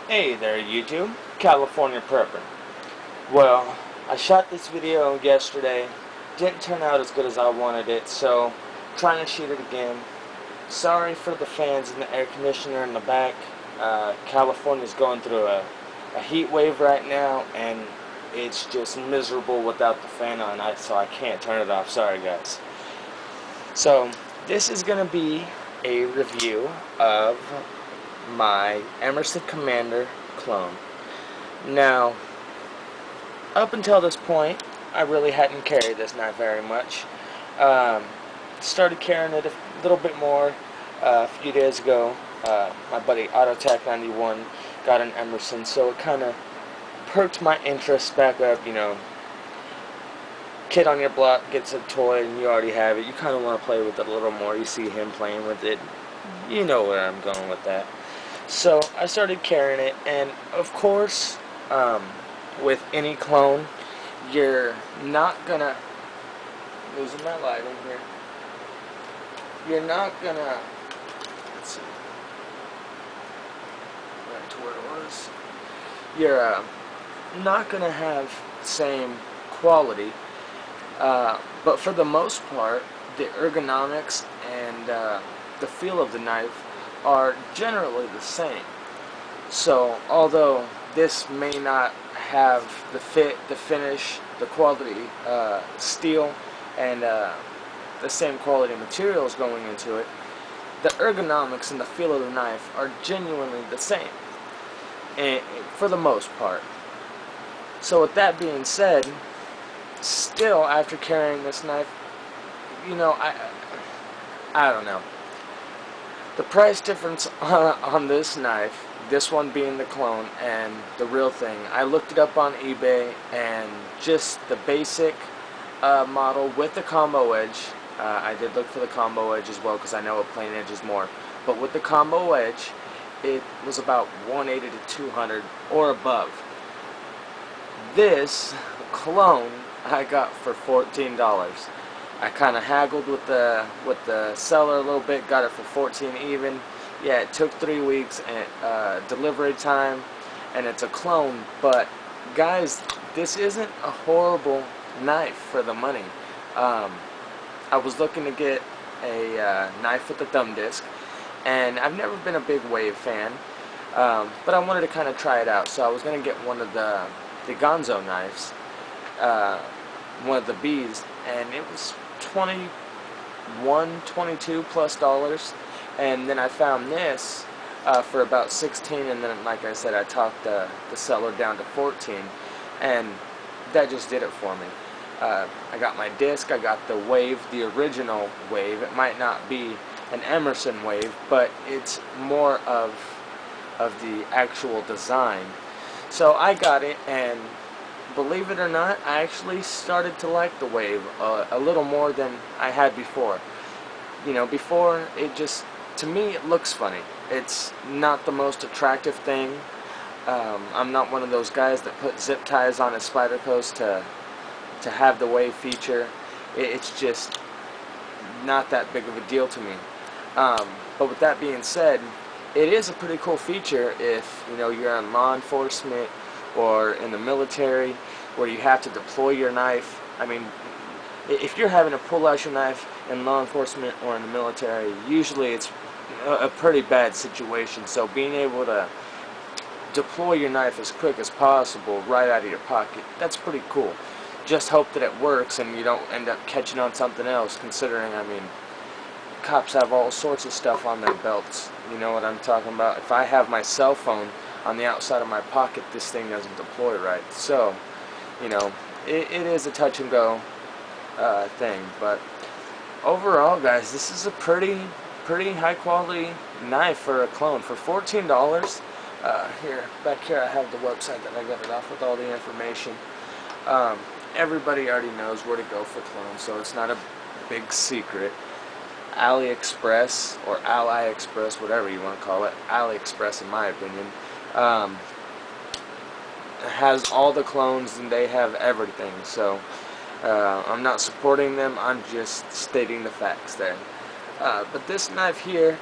Hey there YouTube, California Prepper. Well, I shot this video yesterday, didn't turn out as good as I wanted it, so trying to shoot it again. Sorry for the fans and the air conditioner in the back. California's going through a heat wave right now, and it's just miserable without the fan on, so I can't turn it off. Sorry guys. So, this is going to be a review of my Emerson Commander clone. Now, up until this point, I really hadn't carried this knife very much. Started carrying it a little bit more a few days ago. My buddy AutoTac91 got an Emerson, so it kind of perked my interest back up. You know, kid on your block gets a toy and you already have it. You kind of want to play with it a little more. You see him playing with it. You know where I'm going with that. So I started carrying it, and of course, with any clone, you're not gonna, losing my lighting here, you're not gonna, let's see, back to where it was, you're not gonna have the same quality, but for the most part, the ergonomics and the feel of the knife are generally the same. So although this may not have the fit, the finish, the quality steel, and the same quality materials going into it, the ergonomics and the feel of the knife are genuinely the same, and for the most part. So with that being said, still after carrying this knife, you know, I don't know. The price difference on this knife, this one being the clone and the real thing, I looked it up on eBay, and just the basic model with the combo edge, I did look for the combo edge as well because I know a plain edge is more, but with the combo edge it was about 180 to 200 or above. This clone I got for $14. I kind of haggled with the seller a little bit, got it for 14 even. Yeah, it took 3 weeks and delivery time, and it's a clone. But guys, this isn't a horrible knife for the money. I was looking to get a knife with a thumb disc, and I've never been a big wave fan, but I wanted to kind of try it out. So I was going to get one of the Gonzo knives, one of the B's, and it was 21, 22 plus dollars, and then I found this for about 16, and then like I said, I talked the seller down to 14, and that just did it for me. I got my disc, I got the wave, the original wave. It might not be an Emerson wave, but it's more of the actual design. So I got it, and believe it or not, I actually started to like the wave a little more than I had before. You know, before, it just, to me, it looks funny. It's not the most attractive thing. I'm not one of those guys that put zip ties on his Spydercos to have the wave feature. It's just not that big of a deal to me. But with that being said, it is a pretty cool feature if, you know, you're in law enforcement or in the military where you have to deploy your knife. I mean, if you're having to pull out your knife in law enforcement or in the military, usually it's a pretty bad situation. So being able to deploy your knife as quick as possible right out of your pocket, that's pretty cool. Just hope that it works and you don't end up catching on something else, considering, I mean, cops have all sorts of stuff on their belts. You know what I'm talking about? If I have my cell phone on the outside of my pocket, this thing doesn't deploy right. So, you know, it is a touch and go thing. But overall, guys, this is a pretty high quality knife for a clone for $14. Here, back here, I have the website that I got it off with all the information. Everybody already knows where to go for clones, so it's not a big secret. AliExpress, or AliExpress, whatever you want to call it, AliExpress in my opinion, has all the clones, and they have everything. So I'm not supporting them, I'm just stating the facts there. But this knife here,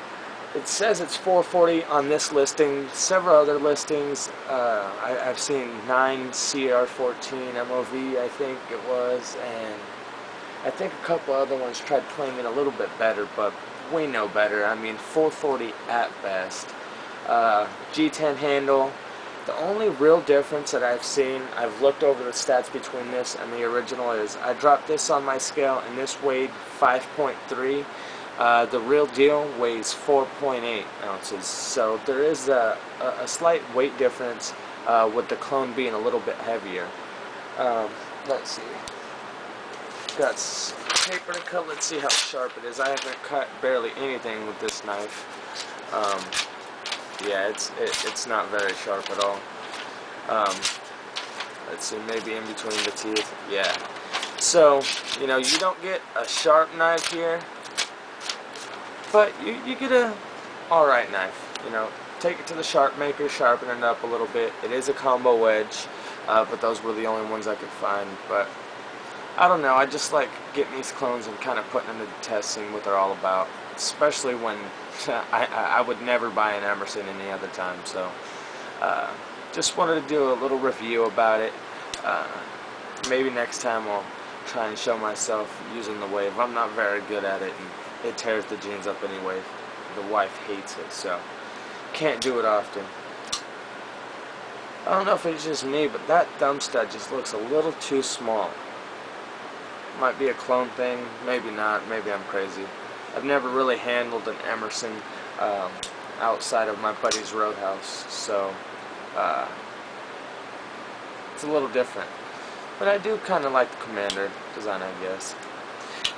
It says it's $440 on this listing. Several other listings, I've seen 9 CR14 MOV, I think it was, and I think a couple other ones tried claiming a little bit better, but we know better. I mean, $440 at best. G10 handle. The only real difference that I've seen, I've looked over the stats between this and the original, is I dropped this on my scale and this weighed 5.3. The real deal weighs 4.8 ounces, so there is a slight weight difference with the clone being a little bit heavier. Let's see. Got paper to cut. Let's see how sharp it is. I haven't cut barely anything with this knife. Yeah, it's not very sharp at all. Let's see, maybe in between the teeth. Yeah. So, you know, you don't get a sharp knife here, but you get a alright knife. You know, take it to the sharp maker, sharpen it up a little bit. It is a combo wedge, but those were the only ones I could find. But I don't know, I just like getting these clones and kind of putting them to the test, seeing what they're all about. Especially when I would never buy an Emerson any other time. So just wanted to do a little review about it. Maybe next time I'll try and show myself using the wave. I'm not very good at it, and it tears the jeans up anyway. The wife hates it, so can't do it often. I don't know if it's just me, but that thumb stud just looks a little too small. Might be a clone thing, maybe not, maybe I'm crazy. I've never really handled an Emerson outside of my buddy's Roadhouse, so it's a little different. But I do kind of like the Commander design, I guess.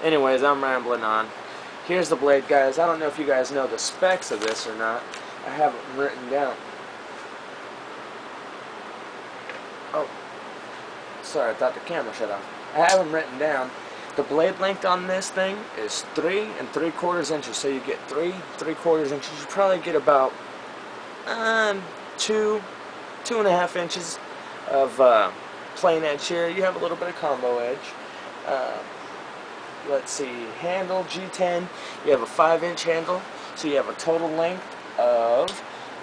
Anyways, I'm rambling on. Here's the blade, guys. I don't know if you guys know the specs of this or not. I have them written down. Oh, sorry, I thought the camera shut off. I have them written down. The blade length on this thing is 3 3/4 inches, so you get 3 3/4 inches. You probably get about 2.5 inches of plain edge here. You have a little bit of combo edge. Let's see, handle G10. You have a 5-inch handle, so you have a total length of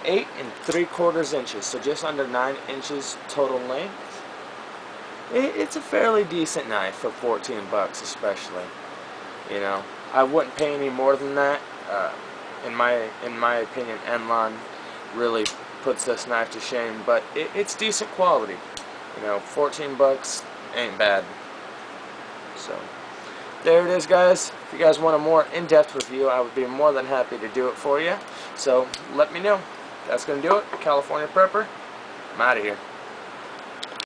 8 3/4 inches, so just under 9 inches total length. It's a fairly decent knife for 14 bucks, especially. You know, I wouldn't pay any more than that. In my opinion, Enlon really puts this knife to shame, but it's decent quality. You know, 14 bucks ain't bad. So there it is, guys. If you guys want a more in-depth review, I would be more than happy to do it for you. So let me know. That's gonna do it. California Prepper. I'm out of here.